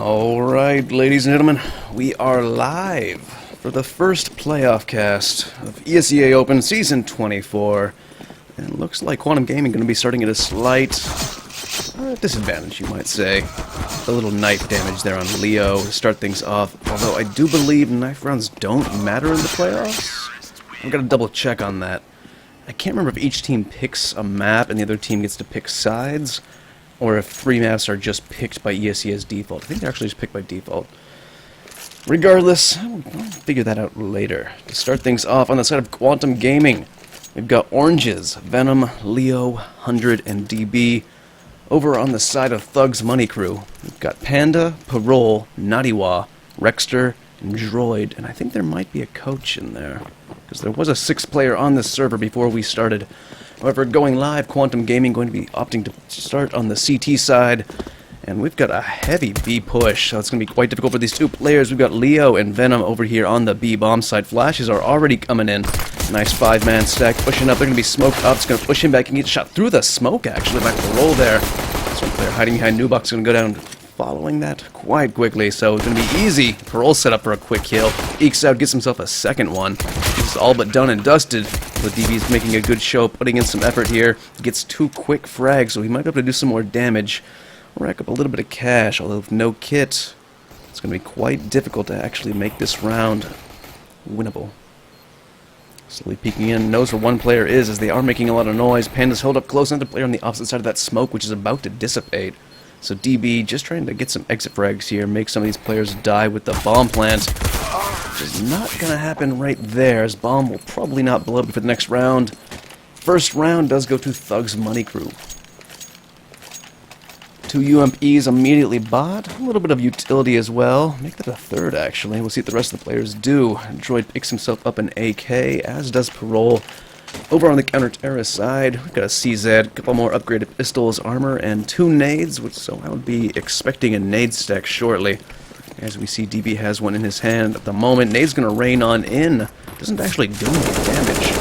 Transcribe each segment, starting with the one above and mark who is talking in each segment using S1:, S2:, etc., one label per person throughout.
S1: Alright, ladies and gentlemen, we are live for the first playoff cast of ESEA Open Season 24. And it looks like Quantum Gaming going to be starting at a slight disadvantage, you might say. A little knife damage there on Leo to start things off, although I do believe knife rounds don't matter in the playoffs. I'm going to double check on that. I can't remember if each team picks a map and the other team gets to pick sides, or if 3 maps are just picked by ESEA's default. I think they're actually just picked by default. Regardless, I'll figure that out later. To start things off, on the side of Quantum Gaming, we've got Oranges, Venom, Leo, 100, and DB. Over on the side of Thug's Money Crew, we've got Panda, Parole, Nadiwa, Rexter, and Droid, and I think there might be a coach in there, because there was a 6th player on this server before we started. However, going live, Quantum Gaming going to be opting to start on the CT side, and we've got a heavy B push, so it's going to be quite difficult for these 2 players. We've got Leo and Venom over here on the B bomb side. Flashes are already coming in. Nice 5-man stack, pushing up. They're going to be smoked up. It's going to push him back and get shot through the smoke, actually, by the roll there. So one player hiding behind Nubok is going to go down, following that quite quickly, so it's going to be easy. Parole set up for a quick kill. Ekes out, gets himself a second one. This is all but done and dusted. The DB's making a good show, putting in some effort here. Gets 2 quick frags, so he might be able to do some more damage. Rack up a little bit of cash, although with no kit, it's going to be quite difficult to actually make this round winnable. Slowly peeking in, knows where one player is as they are making a lot of noise. Panda's held up close, another player on the opposite side of that smoke, which is about to dissipate. So DB just trying to get some exit frags here, make some of these players die with the bomb plant. Which is not going to happen right there, as bomb will probably not blow up for the next round. First round does go to Thug's Money Crew. 2 UMPs immediately bought, a little bit of utility as well. Make that a 3rd, actually. We'll see what the rest of the players do. Droid picks himself up an AK, as does Parole. Over on the counter-terrorist side, we've got a CZ, a couple more upgraded pistols, armor, and 2 nades, so I would be expecting a nade stack shortly. As we see, DB has one in his hand at the moment. Nade's going to rain on in. Doesn't actually do any damage.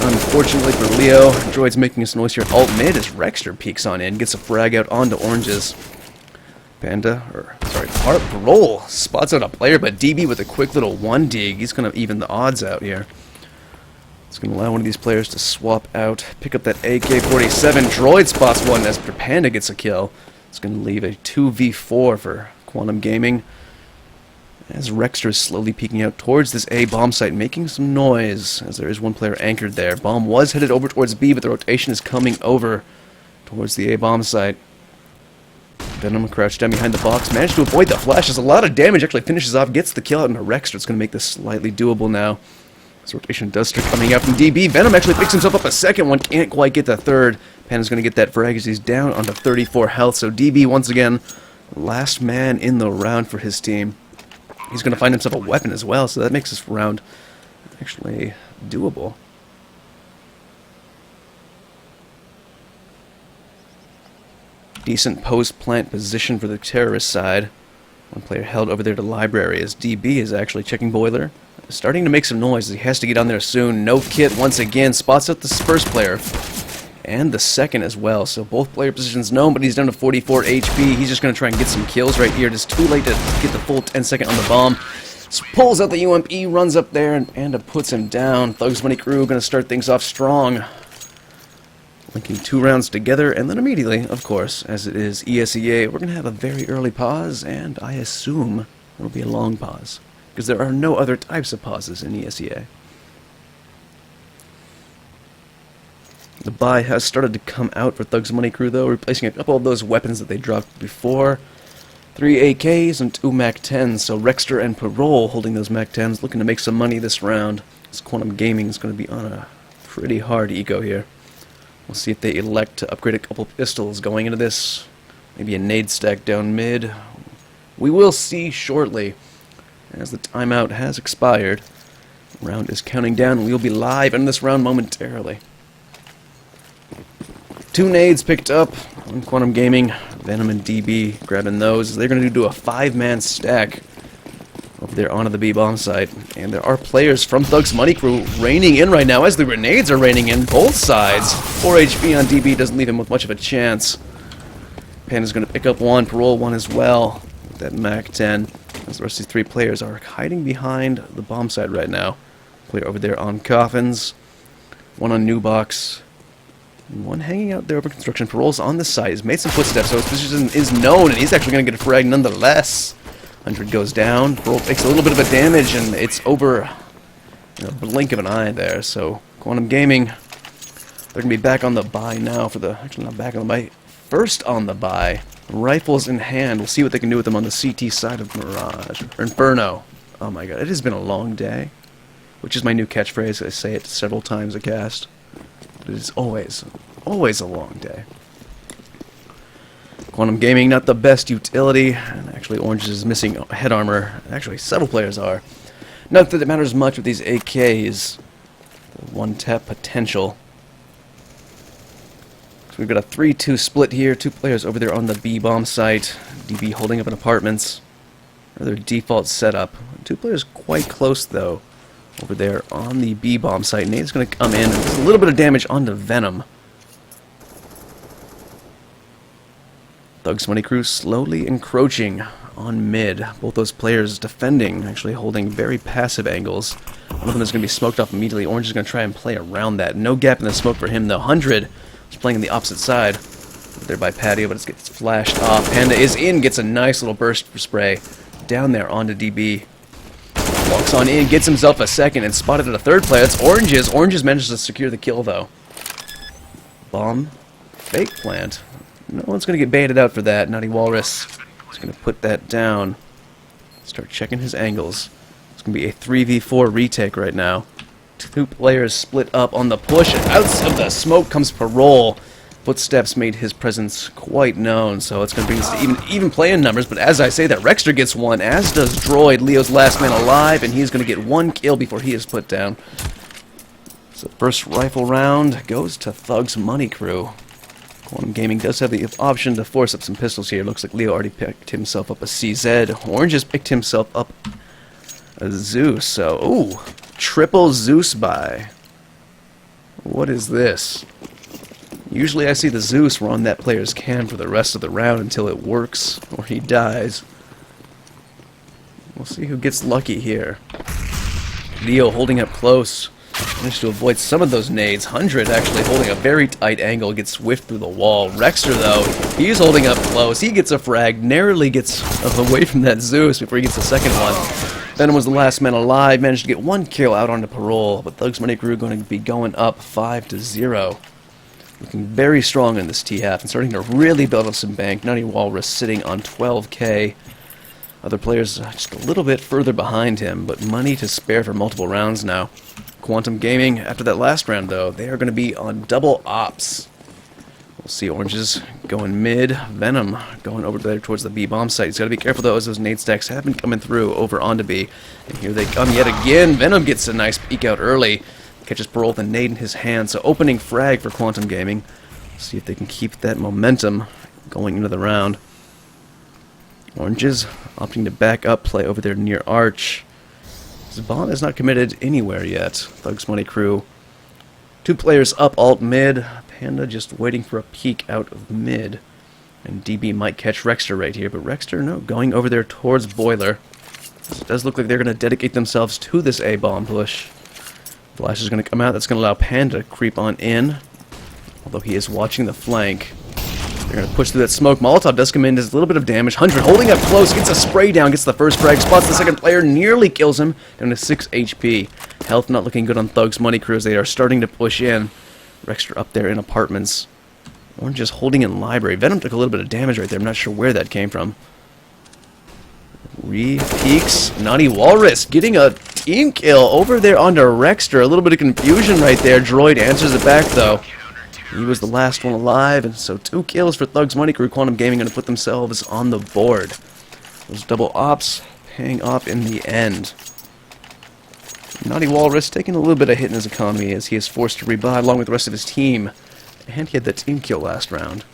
S1: Unfortunately for Leo, Droid's making some noise here. Alt mid as Rexter peeks on in, gets a frag out onto Oranges. Parole spots out a player, but DB with a quick little 1 dig. He's going to even the odds out here. It's going to allow one of these players to swap out, pick up that AK-47. Droid spots one as Panda gets a kill. It's going to leave a 2v4 for Quantum Gaming, as Rexter is slowly peeking out towards this A bomb site, making some noise, as there is one player anchored there. Bomb was headed over towards B, but the rotation is coming over towards the A bomb site. Venom crouched down behind the box, managed to avoid the flash. There's a lot of damage, actually finishes off, gets the kill out into Rexter. It's going to make this slightly doable now. This rotation does start coming out from DB. Venom actually picks himself up a second one, can't quite get the 3rd. Panda's going to get that frag as he's down onto 34 health, so DB once again, last man in the round for his team. He's going to find himself a weapon as well, so that makes this round actually doable. Decent post-plant position for the terrorist side. One player held over there to library as DB is actually checking boiler. Starting to make some noise. He has to get on there soon. No kit once again. Spots out the first player. And the second as well. So both player positions known, but he's down to 44 HP. He's just going to try and get some kills right here. Just too late to get the full 10-second on the bomb. So pulls out the UMP, runs up there, and Panda puts him down. Thug's Money Crew going to start things off strong. Linking 2 rounds together, and then immediately, of course, as it is ESEA, we're going to have a very early pause, and I assume it'll be a long pause, because there are no other types of pauses in ESEA. The buy has started to come out for Thug's Money Crew, though, replacing a couple of those weapons that they dropped before. 3 AKs and 2 MAC-10s, so Rexter and Parole holding those MAC-10s, looking to make some money this round. This Quantum Gaming is going to be on a pretty hard eco here. We'll see if they elect to upgrade a couple pistols going into this. Maybe a nade stack down mid. We will see shortly, as the timeout has expired. The round is counting down, and we will be live in this round momentarily. 2 nades picked up on Quantum Gaming. Venom and DB grabbing those. They're going to do a 5-man stack over there onto the B bomb site. And there are players from Thug's Money Crew raining in right now as the grenades are raining in both sides. 4 HP on DB doesn't leave him with much of a chance. Panda's going to pick up one, Parole one as well. that MAC-10. As the rest of these 3 players are hiding behind the bomb site right now. Player over there on coffins. One on new box. And one hanging out there over construction. Parole's on the site. He's made some footsteps, so his position is known, and he's actually going to get a frag nonetheless. 100 goes down. Parole takes a little bit of a damage, and it's over in a blink of an eye there. So QuantumGaming, they're going to be back on the buy now for the... Actually, not back on the buy. First on the buy. Rifles in hand. We'll see what they can do with them on the CT side of Mirage. Or Inferno. Oh my god, it has been a long day. Which is my new catchphrase. I say it several times a cast. But it's always a long day. QuantumGaming, not the best utility. And actually, Orange is missing head armor. Actually, several players are. Not that it matters much with these AKs. One-tap potential. So we've got a 3-2 split here. 2 players over there on the B-bomb site. DB holding up in apartments. Another default setup. 2 players quite close, though, over there on the B-bomb site. Nate's going to come in and do a little bit of damage onto Venom. Thugs Money Crew slowly encroaching on mid. Both those players defending, actually holding very passive angles. One of them is going to be smoked off immediately. Orange is going to try and play around that. No gap in the smoke for him, though. 100 is playing on the opposite side. There by Patio, but it gets flashed off. Panda is in, gets a nice little burst spray down there onto DB. Walks on in, gets himself a second, and spotted at a 3rd player. That's Orange's. Orange's manages to secure the kill, though. Bomb. Fake plant. No one's going to get baited out for that. Naughty Walrus is going to put that down. Start checking his angles. It's going to be a 3v4 retake right now. 2 players split up on the push. Out of the smoke comes Parole. Footsteps made his presence quite known, so it's going to bring us to even play-in numbers. But as I say that, Rexter gets one, as does Droid, Leo's last man alive, and he's going to get 1 kill before he is put down. So first rifle round goes to Thugs Money Crew. QuantumGaming does have the option to force up some pistols here. Looks like Leo already picked himself up a CZ. Orange has picked himself up a Zeus. So, ooh, triple Zeus buy. What is this? Usually I see the Zeus on that player's cam for the rest of the round until it works or he dies. We'll see who gets lucky here. Leo holding up close. Managed to avoid some of those nades. 100 actually holding a very tight angle, gets whiffed through the wall. Rexter, though, he's holding up close. He gets a frag, narrowly gets away from that Zeus before he gets the second one. Venom was the last man alive, managed to get 1 kill out onto Parole, but Thugs Money Crew going to be going up 5-0. Looking very strong in this T-half and starting to really build up some bank. Naughty Walrus sitting on 12k. Other players just a little bit further behind him, but money to spare for multiple rounds now. QuantumGaming, after that last round, though, they are going to be on double ops. We'll see Oranges going mid. Venom going over there towards the B-bomb site. He's got to be careful, though, as those nade stacks have been coming through over onto B. And here they come yet again. Venom gets a nice peek out early. Catches Parole with a nade in his hand. So opening frag for QuantumGaming. See if they can keep that momentum going into the round. Oranges opting to back up, play over there near Arch. His bomb is not committed anywhere yet. Thugs Money Crew. 2 players up alt mid. Panda just waiting for a peek out of mid. And DB might catch Rexter right here, but Rexter, no, going over there towards Boiler. It does look like they're going to dedicate themselves to this A-bomb push. Flash is going to come out. That's going to allow Panda to creep on in. Although he is watching the flank. They're going to push through that smoke. Molotov does come in, does a little bit of damage. 100 holding up close, gets a spray down, gets the first frag, spots the second player, nearly kills him, down to 6 HP. Health not looking good on Thugs Money Crew as they are starting to push in. Rexter up there in apartments. Orange just holding in library. Venom took a little bit of damage right there. I'm not sure where that came from. Re-peeks. Naughty Walrus getting a team kill over there onto Rexter. A little bit of confusion right there. Droid answers it back, though. He was the last one alive, and so 2 kills for Thugs Money Crew. QuantumGaming going to put themselves on the board. Those double ops paying off in the end. Naughty Walrus taking a little bit of hit in his economy as he is forced to rebuy along with the rest of his team. And he had that team kill last round.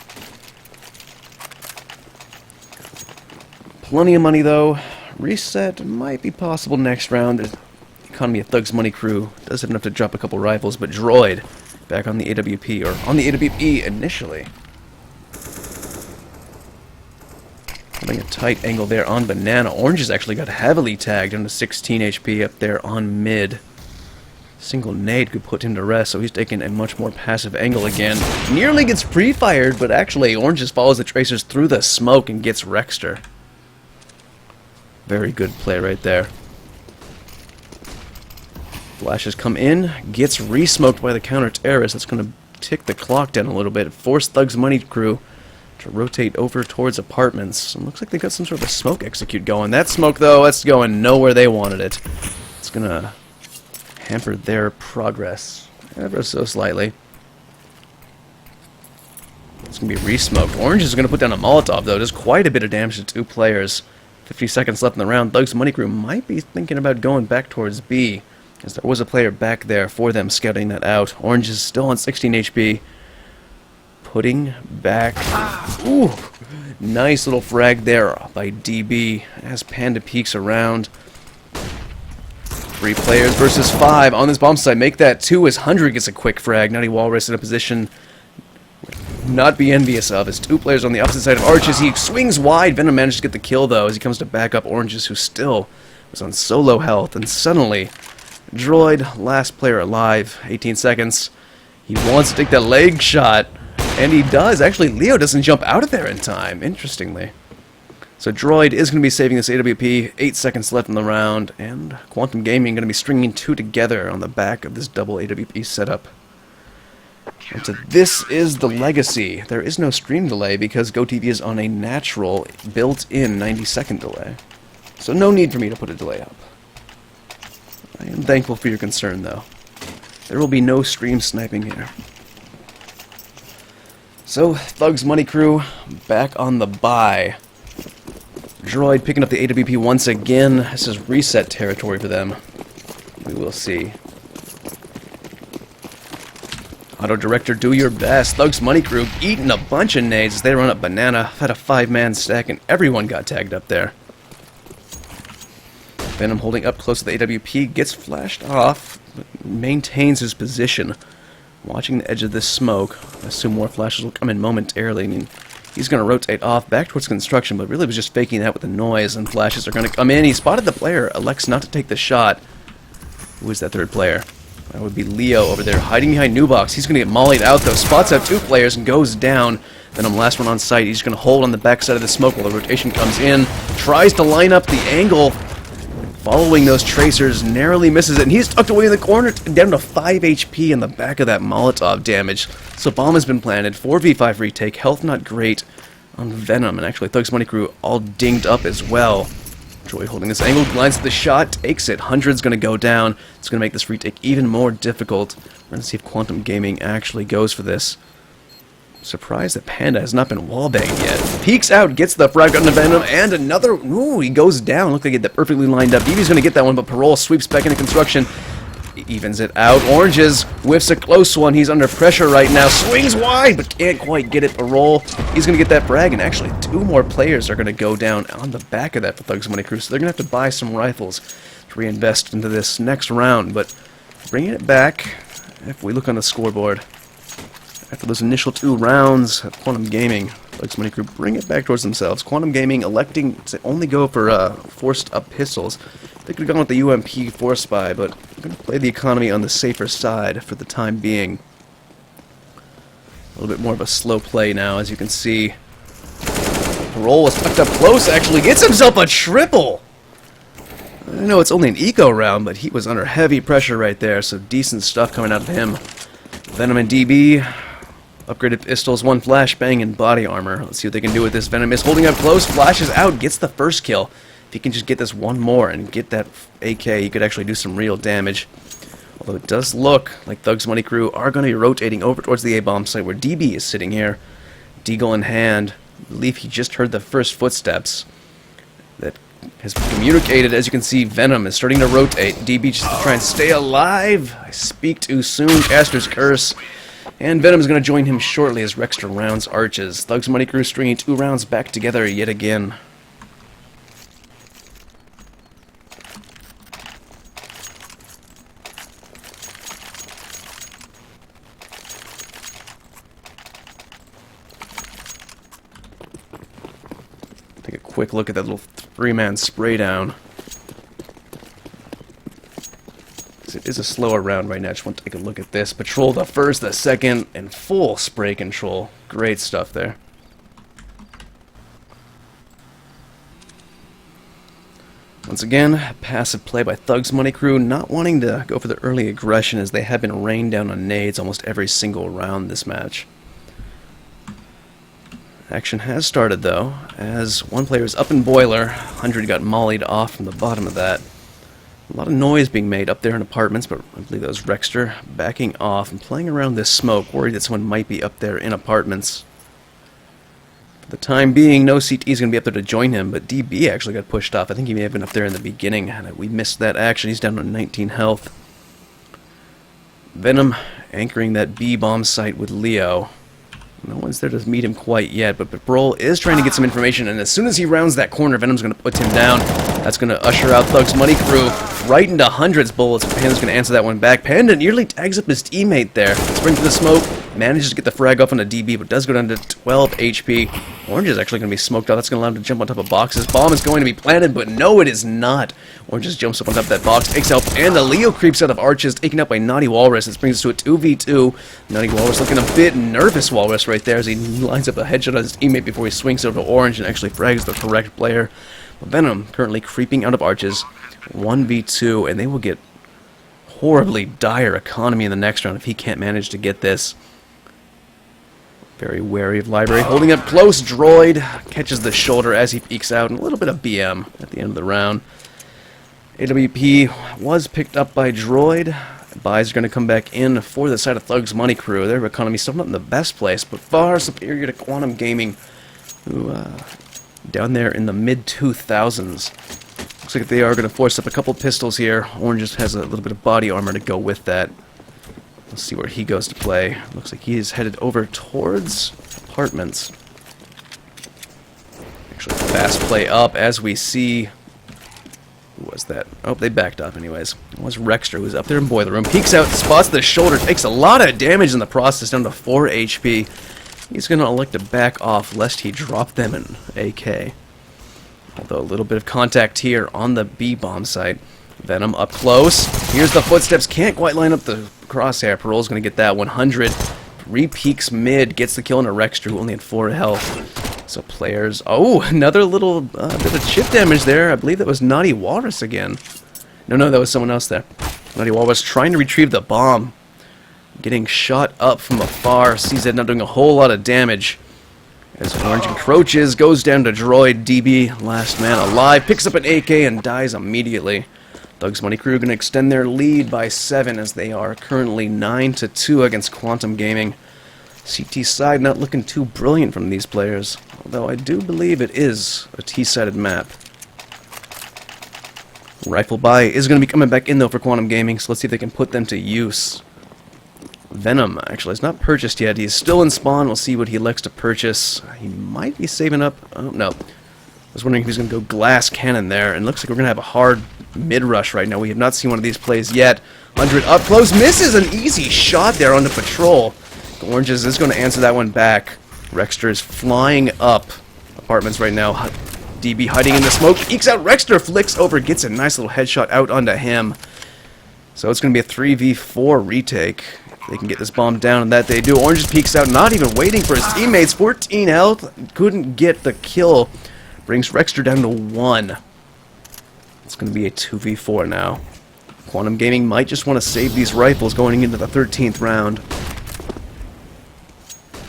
S1: Plenty of money, though. Reset might be possible next round. The economy of Thugs Money Crew does have enough to drop a couple rifles, but Droid back on the AWP, or on the AWP initially. Having a tight angle there on Banana. Orange has actually got heavily tagged into 16 HP up there on mid. Single nade could put him to rest, so he's taking a much more passive angle again. Nearly gets pre-fired, but actually Orange just follows the tracers through the smoke and gets Rexter. Very good play right there. Flashes come in, gets re-smoked by the counter-terrorist. That's going to tick the clock down a little bit. Force Thug's Money crew to rotate over towards apartments. And looks like they got some sort of a smoke execute going. That smoke, though, that's going nowhere they wanted it. It's going to hamper their progress ever so slightly. It's going to be re-smoked. Orange is going to put down a Molotov, though. Does quite a bit of damage to 2 players. 50 seconds left in the round. Thug's Money crew might be thinking about going back towards B, as there was a player back there for them scouting that out. Orange is still on 16 HP. Putting back... Ooh! Nice little frag there by DB as Panda peeks around. 3 players versus 5 on this bomb site. Make that 2 as 100 gets a quick frag. Nutty Walrus in a position not be envious of. As 2 players on the opposite side of Arches. He swings wide. Venom manages to get the kill, though, as he comes to back up Oranges, who still was on so low health. And suddenly, Droid, last player alive, 18 seconds. He wants to take that leg shot, and he does. Actually, Leo doesn't jump out of there in time, interestingly. So Droid is going to be saving this AWP. 8 seconds left in the round, and QuantumGaming going to be stringing 2 together on the back of this double AWP setup. And so this is the legacy. There is no stream delay because GoTV is on a natural, built-in 90-second delay. So no need for me to put a delay up. I am thankful for your concern, though. There will be no stream sniping here. So, Thug's Money crew back on the buy. Droid picking up the AWP once again. This is reset territory for them. We will see. Auto Director, do your best. Thug's Money crew eating a bunch of nades as they run up Banana. Had a 5-man stack and everyone got tagged up there. Venom holding up close to the AWP, gets flashed off, but maintains his position. Watching the edge of this smoke. I assume more flashes will come in momentarily. I mean, he's going to rotate off back towards construction, but really was just faking that with the noise, and flashes are going to come in. He spotted the player, elects not to take the shot. Who is that 3rd player? That would be Leo over there, hiding behind Nubox. He's going to get mollied out, though. Spots out 2 players and goes down. Venom, last one on site. He's going to hold on the backside of the smoke while the rotation comes in. Tries to line up the angle. Following those tracers, narrowly misses it, and he's tucked away in the corner, down to 5 HP in the back of that Molotov damage. So bomb has been planted, 4v5 retake, health not great on Venom, and actually Thug's Money crew all dinged up as well. Droid holding this angle, glides to the shot, takes it. 100's going to go down. It's going to make this retake even more difficult. We're going to see if QuantumGaming actually goes for this. Surprised that Panda has not been wallbanged yet. Peeks out, gets the frag on the Venom, and another... Ooh, he goes down. Looked like he had that perfectly lined up. DB's going to get that one, but Parole sweeps back into construction. He evens it out. Oranges whiffs a close one. He's under pressure right now. Swings wide, but can't quite get it. Parole, he's going to get that frag, and actually 2 more players are going to go down on the back of that for Thug's Money crew, so they're going to have to buy some rifles to reinvest into this next round. But bringing it back, if we look on the scoreboard... After those initial 2 rounds of QuantumGaming, Thug's Money crew bring it back towards themselves. QuantumGaming electing to only go for forced up pistols. They could have gone with the UMP Force Spy, but they're going to play the economy on the safer side for the time being. A little bit more of a slow play now, as you can see. Parole was tucked up close, actually gets himself a triple! I know it's only an eco round, but he was under heavy pressure right there, so decent stuff coming out of him. Venom and DB... Upgraded pistols, 1 flashbang, and body armor. Let's see what they can do with this. Venom is holding up close, flashes out, gets the first kill. If he can just get this 1 more and get that AK, he could actually do some real damage. Although it does look like Thug's Money crew are going to be rotating over towards the A-bomb site where DB is sitting here. Deagle in hand. I believe he just heard the first footsteps. That has communicated. As you can see, Venom is starting to rotate. DB just to try and stay alive. I speak too soon. Caster's Curse. And Venom is going to join him shortly as Rexter rounds Arches. Thug's Money crew stringing 2 rounds back together yet again. quick look at that little three-man spray down. It is a slower round right now. I just want to take a look at this. Patrol the first, the second, and full spray control. Great stuff there. Once again, passive play by Thug's Money Crew, not wanting to go for the early aggression as they have been rained down on nades almost every single round this match. Action has started though, as one player is up in boiler. 100 got mollied off from the bottom of that. A lot of noise being made up there in apartments, but I believe that was Rexter backing off and playing around this smoke, worried that someone might be up there in apartments. For the time being, no CT is going to be up there to join him, but DB actually got pushed off. I think he may have been up there in the beginning. We missed that action. He's down to 19 health. Venom anchoring that B-bomb site with Leo. No one's there to meet him quite yet, but Patrol is trying to get some information, and as soon as he rounds that corner, Venom's going to put him down. That's going to usher out Thug's Money Crew right into hundreds bullets. Panda's going to answer that one back. Panda nearly tags up his teammate there. Sprint to the smoke, manages to get the frag off on a DB, but does go down to 12 HP. Orange is actually going to be smoked out. That's going to allow him to jump on top of boxes. Bomb is going to be planted, but no, it is not. Orange just jumps up on top of that box, takes out Panda. Leo creeps out of arches, taken out by Naughty Walrus. This brings us to a 2v2. Naughty Walrus looking a bit nervous, Walrus, right there, as he lines up a headshot on his teammate before he swings over to Orange and actually frags the correct player. Venom currently creeping out of arches, 1v2, and they will get horribly dire economy in the next round if he can't manage to get this. Very wary of Library, holding up close. Droid catches the shoulder as he peeks out, and a little bit of BM at the end of the round. AWP was picked up by Droid. Buys are going to come back in for the side of Thug's Money Crew. Their economy still not in the best place, but far superior to QuantumGaming, who down there in the mid-2000s. Looks like they are going to force up a couple pistols here. Orange just has a little bit of body armor to go with that. Let's see where he goes to play. Looks like he is headed over towards apartments. Actually, fast play up as we see... Who was that? Oh, they backed up anyways. It was Rexter, who's up there in Boiler Room. Peeks out, spots the shoulder, takes a lot of damage in the process, down to 4 HP. He's going to elect to back off lest he drop them in AK. Although a little bit of contact here on the B-bomb site. Venom up close. Here's the footsteps. Can't quite line up the crosshair. Parol's going to get that 100. Re-peeks mid. Gets the kill on a Rexter who only had 4 health. So players... Oh, another little bit of chip damage there. I believe that was Naughty Walrus again. No, that was someone else there. Naughty Walrus trying to retrieve the bomb. Getting shot up from afar. Sees it not doing a whole lot of damage. As Orange encroaches, goes down to Droid. DB, last man alive, picks up an AK and dies immediately. Thug's Money Crew going to extend their lead by 7 as they are currently 9-2 against QuantumGaming. CT side not looking too brilliant from these players, although I do believe it is a T-sided map. Rifle buy is going to be coming back in though for QuantumGaming, so let's see if they can put them to use. Venom, actually, is not purchased yet. He's still in spawn. We'll see what he elects to purchase. He might be saving up. Oh, no. I was wondering if he's going to go glass cannon there. And looks like we're going to have a hard mid-rush right now. We have not seen one of these plays yet. 100 up close. Misses an easy shot there onto Patrol. Oranges is going to answer that one back. Rexter is flying up apartments right now. DB hiding in the smoke. Ekes out. Rexter flicks over. Gets a nice little headshot out onto him. So it's going to be a 3v4 retake. They can get this bomb down, and that they do. Orange peeks out, not even waiting for his teammates. 14 health, couldn't get the kill. Brings Rexter down to 1. It's going to be a 2v4 now. QuantumGaming might just want to save these rifles going into the 13th round.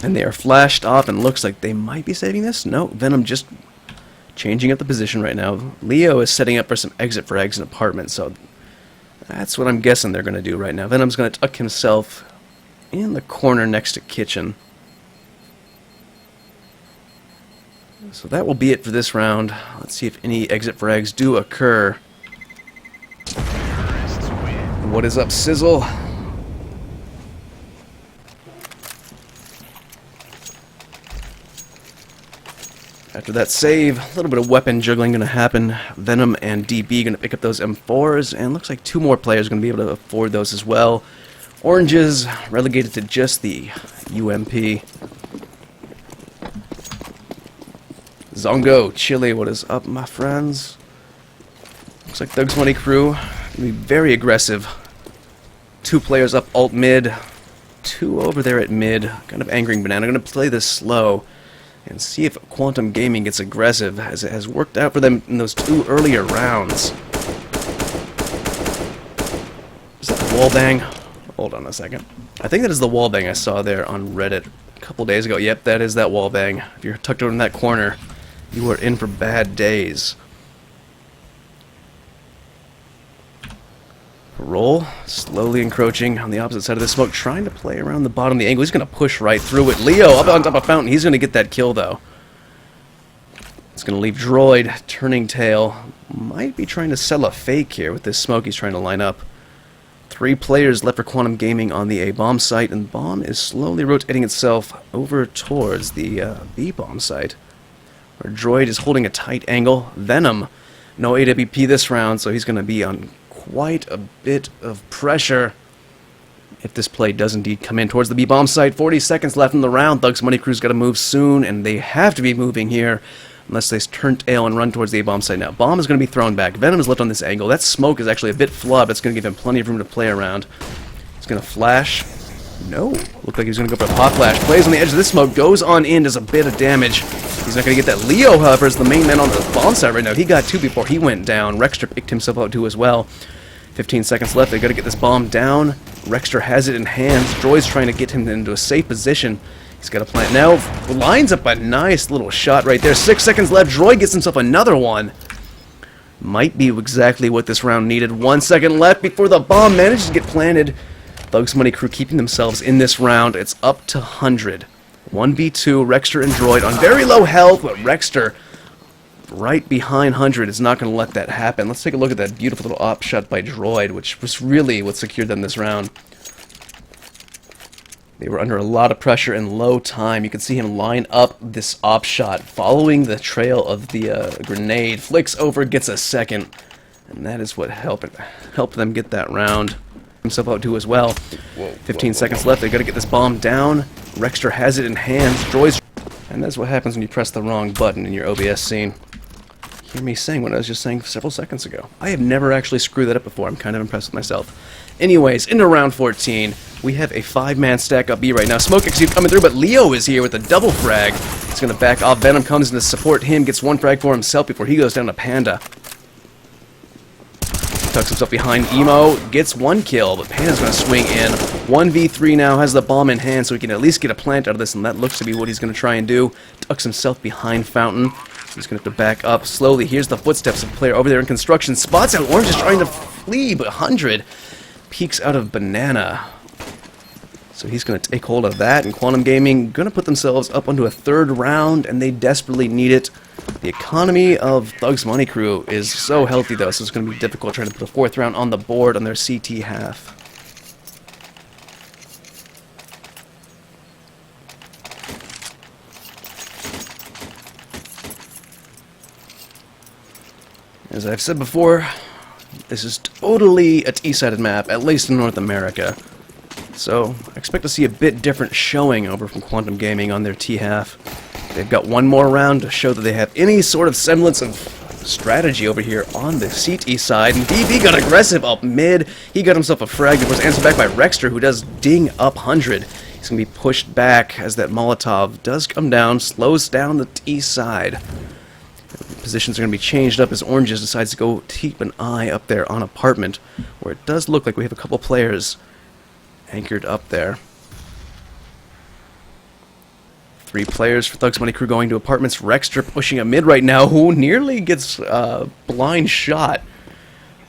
S1: And they are flashed off, and looks like they might be saving this. No, Venom just changing up the position right now. Leo is setting up for some exit frags in apartments, so that's what I'm guessing they're going to do right now. Venom's going to tuck himself in the corner next to Kitchen. So that will be it for this round. Let's see if any exit frags do occur. What is up, Sizzle? After that save, a little bit of weapon juggling going to happen. Venom and DB going to pick up those M4s, and looks like 2 more players going to be able to afford those as well. Oranges relegated to just the UMP. Zongo, Chile, what is up, my friends? Looks like Thugs Money Crew gonna be very aggressive. 2 players up alt mid, 2 over there at mid. Kind of angering Banana. I'm gonna play this slow and see if QuantumGaming gets aggressive, as it has worked out for them in those 2 earlier rounds. Is that the wall bang? Hold on a second. I think that is the wall bang I saw there on Reddit a couple days ago. Yep, that is that wall bang. If you're tucked over in that corner, you are in for bad days. Roll, slowly encroaching on the opposite side of the smoke, trying to play around the bottom of the angle. He's going to push right through it. Leo up on top of Fountain. He's going to get that kill, though. It's going to leave Droid turning tail. Might be trying to sell a fake here with this smoke he's trying to line up. 3 players left for QuantumGaming on the A-bomb site, and bomb is slowly rotating itself over towards the B-bomb site, where Droid is holding a tight angle. Venom, no AWP this round, so he's going to be on quite a bit of pressure if this play does indeed come in towards the B-bomb site. 40 seconds left in the round. Thugs Money Crew's got to move soon, and they have to be moving here unless they turn tail and run towards the A-bomb site now. Bomb is going to be thrown back. Venom is left on this angle. That smoke is actually a bit flubbed. It's going to give him plenty of room to play around. He's going to flash. No. Looked like he was going to go for a pop flash. Plays on the edge of this smoke. Goes on in. Does a bit of damage. He's not going to get that. Leo, however, is the main man on the bomb site right now. He got 2 before he went down. Rexter picked himself out too as well. 15 seconds left. They got to get this bomb down. Rexter has it in hand. Droid's trying to get him into a safe position. He's got a plant now. Lines up a nice little shot right there. 6 seconds left. Droid gets himself another one. Might be exactly what this round needed. 1 second left before the bomb manages to get planted. Thugs Money Crew keeping themselves in this round. It's up to 100. 1v2, Rexter and Droid on very low health, but Rexter right behind 100 is not going to let that happen. Let's take a look at that beautiful little op shot by Droid, which was really what secured them this round. They were under a lot of pressure and low time. You can see him line up this op shot, following the trail of the grenade. Flicks over, gets a second, and that is what helped them get that round. Himself out too as well. 15 seconds left. They got to get this bomb down. Rexter has it in hand. Droid's, and that's what happens when you press the wrong button in your OBS scene. Hear me saying what I was just saying several seconds ago. I have never actually screwed that up before. I'm kind of impressed with myself. Anyways, into round 14, we have a 5-man stack up B right now. Smoke execute coming through, but Leo is here with a double frag. He's going to back off. Venom comes in to support him, gets 1 frag for himself before he goes down to Panda. Tucks himself behind Emo, gets 1 kill, but Panda's going to swing in. 1v3 now, has the bomb in hand, so he can at least get a plant out of this, and that looks to be what he's going to try and do. Tucks himself behind Fountain. He's going to have to back up slowly. Here's the footsteps of a player over there in construction. Spots out. Orange is trying to flee, but 100 peeks out of Banana. So he's going to take hold of that, and QuantumGaming going to put themselves up onto a 3rd round, and they desperately need it. The economy of Thugs Money Crew is so healthy, though, so it's going to be difficult trying to put a 4th round on the board on their CT half. As I've said before, this is totally a T-sided map, at least in North America. So, I expect to see a bit different showing over from QuantumGaming on their T-half. They've got 1 more round to show that they have any sort of semblance of strategy over here on the CT side. And DB got aggressive up mid. He got himself a frag that was answered back by Rexter, who does ding up 100. He's going to be pushed back as that Molotov does come down, slows down the T side. Positions are going to be changed up as Oranges decides to go keep an eye up there on Apartment, where it does look like we have a couple players anchored up there. 3 players for Thugs Money Crew going to Apartments. Rexter pushing a mid right now, who nearly gets blind shot.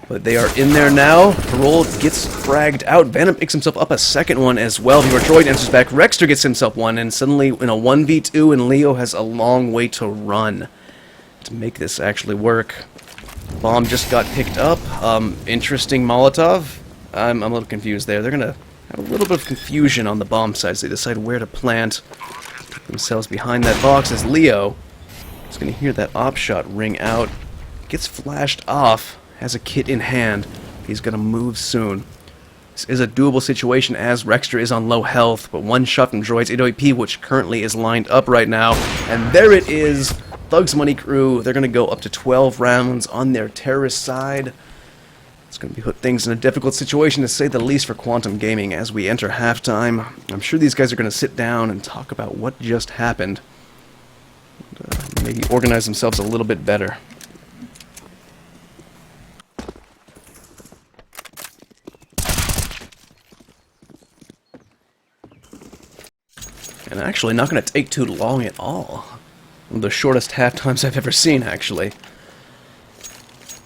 S1: But they are in there now. Parole gets fragged out. Venom picks himself up a 2nd one as well. Before Droid answers back, Rexter gets himself one, and suddenly in a 1v2, and Leo has a long way to run to make this actually work. Bomb just got picked up. Interesting Molotov. I'm a little confused there. They're going to have a little bit of confusion on the bomb side as they decide where to plant. Put themselves behind that box as Leo is going to hear that op shot ring out. Gets flashed off. Has a kit in hand. He's going to move soon. This is a doable situation as Rexter is on low health, but 1 shot from Droid's AWP, which currently is lined up right now. And there it is. Thugs Money Crew, they're going to go up to 12 rounds on their terrorist side. It's going to put things in a difficult situation, to say the least, for Quantum Gaming as we enter halftime. I'm sure these guys are going to sit down and talk about what just happened. Maybe organize themselves a little bit better. And actually not going to take too long at all. One of the shortest half times I've ever seen, actually.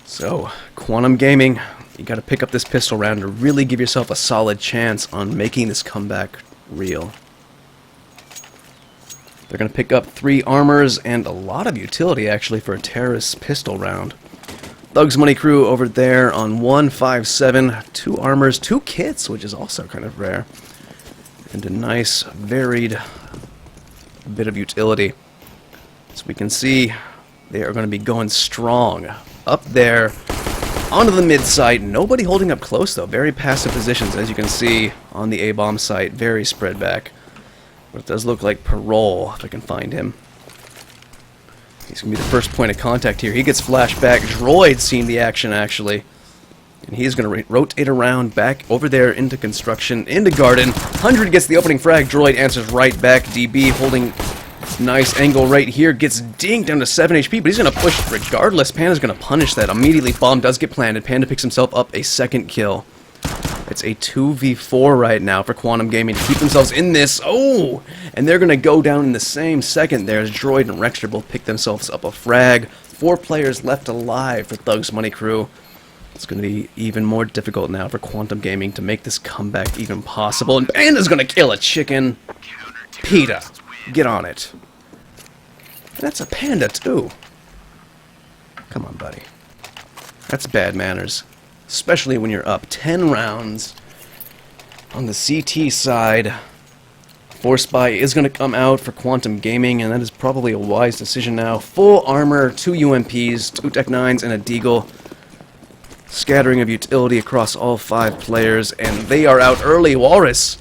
S1: So, Quantum Gaming, you got to pick up this pistol round to really give yourself a solid chance on making this comeback real. They're going to pick up 3 armors and a lot of utility, actually, for a terrorist pistol round. Thugs Money Crew over there on 157, 2 armors, 2 kits, which is also kind of rare. And a nice, varied bit of utility. As we can see, they are going to be going strong up there onto the mid site. Nobody holding up close, though. Very passive positions, as you can see on the A-bomb site. Very spread back. But it does look like Parole, if I can find him. He's going to be the first point of contact here. He gets flashed back. Droid seeing the action, actually. And he's going to rotate around back over there into construction, into garden. 100 gets the opening frag. Droid answers right back. DB holding nice angle right here. Gets dinged down to 7 HP, but he's going to push regardless. Panda's going to punish that immediately. Bomb does get planted. Panda picks himself up a second kill. It's a 2v4 right now for Quantum Gaming to keep themselves in this. Oh! And they're going to go down in the same second there as Droid and Rexter both pick themselves up a frag. 4 players left alive for Thugs Money Crew. It's going to be even more difficult now for Quantum Gaming to make this comeback even possible. And Panda's going to kill a chicken. PETA, get on it. That's a panda, too. Come on, buddy. That's bad manners. Especially when you're up 10 rounds. On the CT side, Force Spy is going to come out for Quantum Gaming, and that is probably a wise decision now. Full armor, 2 UMPs, 2 Tech 9s, and a Deagle. Scattering of utility across all 5 players, and they are out early. Walrus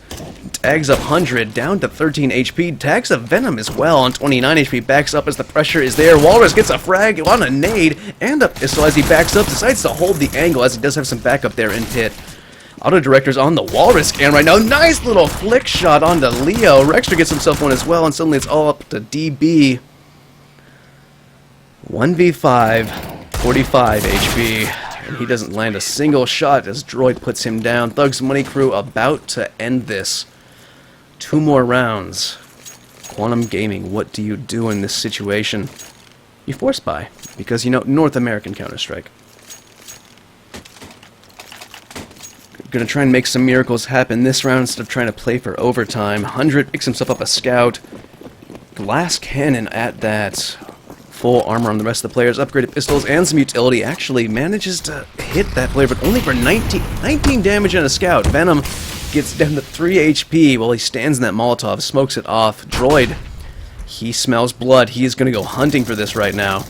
S1: tags up 100, down to 13 HP. Tags up Venom as well on 29 HP. Backs up as the pressure is there. Walrus gets a frag on a nade and a pistol as he backs up. Decides to hold the angle as he does have some backup there in pit. Auto Director's on the Walrus scan right now. Nice little flick shot onto Leo. Rexter gets himself one as well, and suddenly it's all up to DB. 1v5, 45 HP. And he doesn't land a single shot as Droid puts him down. Thugs Money Crew about to end this. 2 more rounds. Quantum Gaming, what do you do in this situation? You Force Spy, because, you know, North American Counter-Strike. Gonna try and make some miracles happen this round instead of trying to play for overtime. 100 picks himself up a scout. Glass cannon at that. Full armor on the rest of the players, upgraded pistols, and some utility. Actually manages to hit that player, but only for 19 damage and a scout. Venom gets down to 3 HP while he stands in that Molotov, smokes it off. Droid, he smells blood. He is going to go hunting for this right now.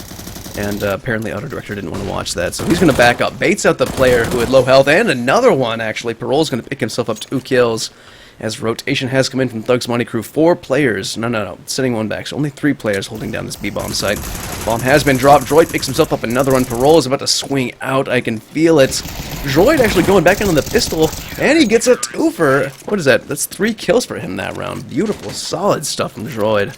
S1: And apparently Auto Director didn't want to watch that, so he's going to back up. Baits out the player who had low health, and another one, actually. Parole's going to pick himself up 2 kills. As rotation has come in from Thugs Money Crew. 4 players. No. Sending one back. So only 3 players holding down this B-bomb site. Bomb has been dropped. Droid picks himself up another one. Parole is about to swing out. I can feel it. Droid actually going back into the pistol. And he gets a twofer. What is that? That's 3 kills for him that round. Beautiful, solid stuff from Droid.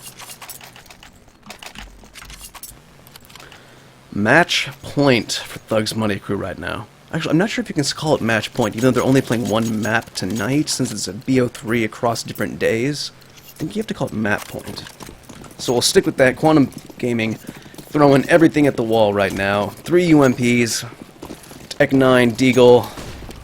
S1: Match point for Thugs Money Crew right now. Actually, I'm not sure if you can call it match point, even though they're only playing 1 map tonight, since it's a BO3 across different days. I think you have to call it map point. So we'll stick with that. Quantum Gaming throwing everything at the wall right now. 3 UMPs, Tech 9, Deagle,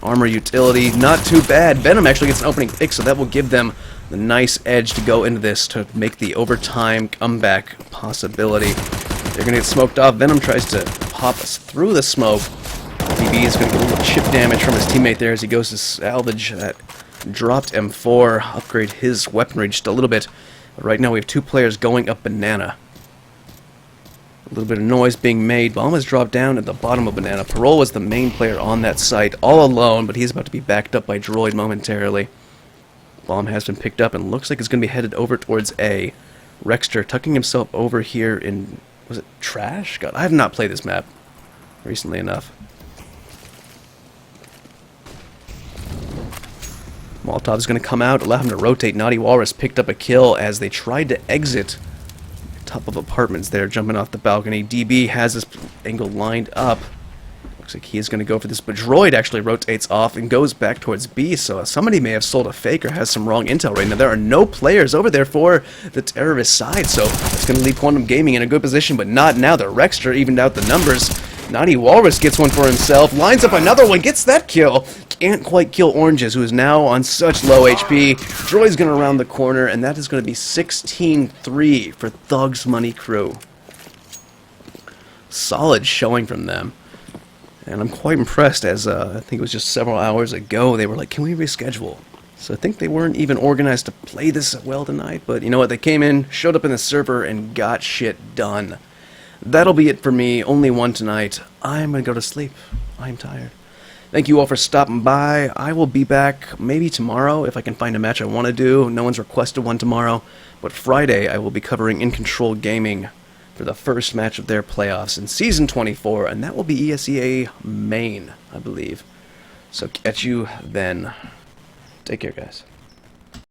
S1: armor utility. Not too bad. Venom actually gets an opening pick, so that will give them the nice edge to go into this to make the overtime comeback possibility. They're going to get smoked off. Venom tries to pop us through the smoke. DB is going to get a little chip damage from his teammate there as he goes to salvage that dropped M4, upgrade his weaponry just a little bit. But right now we have 2 players going up banana. A little bit of noise being made. Bomb has dropped down at the bottom of banana. Parole was the main player on that site, all alone, but he's about to be backed up by Droid momentarily. Bomb has been picked up and looks like it's going to be headed over towards A. Rexter tucking himself over here in Was it trash? God, I have not played this map recently enough. Molotov's going to come out, allow him to rotate. Naughty Walrus picked up a kill as they tried to exit top of apartments there, jumping off the balcony. DB has this angle lined up. Looks like he is going to go for this, but Droid actually rotates off and goes back towards B, so somebody may have sold a fake or has some wrong intel right now. There are no players over there for the terrorist side, so it's going to leave QuantumGaming in a good position, but not now. The Rexter evened out the numbers. Naughty Walrus gets one for himself, lines up another one, gets that kill. Can't quite kill Oranges, who is now on such low HP. Droid's going to round the corner, and that is going to be 16-3 for Thug's Money Crew. Solid showing from them. And I'm quite impressed, as I think it was just several hours ago, they were like, can we reschedule? So I think they weren't even organized to play this well tonight, but you know what, they came in, showed up in the server, and got shit done. That'll be it for me, only one tonight. I'm going to go to sleep. I'm tired. Thank you all for stopping by. I will be back maybe tomorrow if I can find a match I want to do. No one's requested one tomorrow, but Friday I will be covering In Control Gaming for the first match of their playoffs in Season 24, and that will be ESEA Main, I believe. So catch you then. Take care, guys.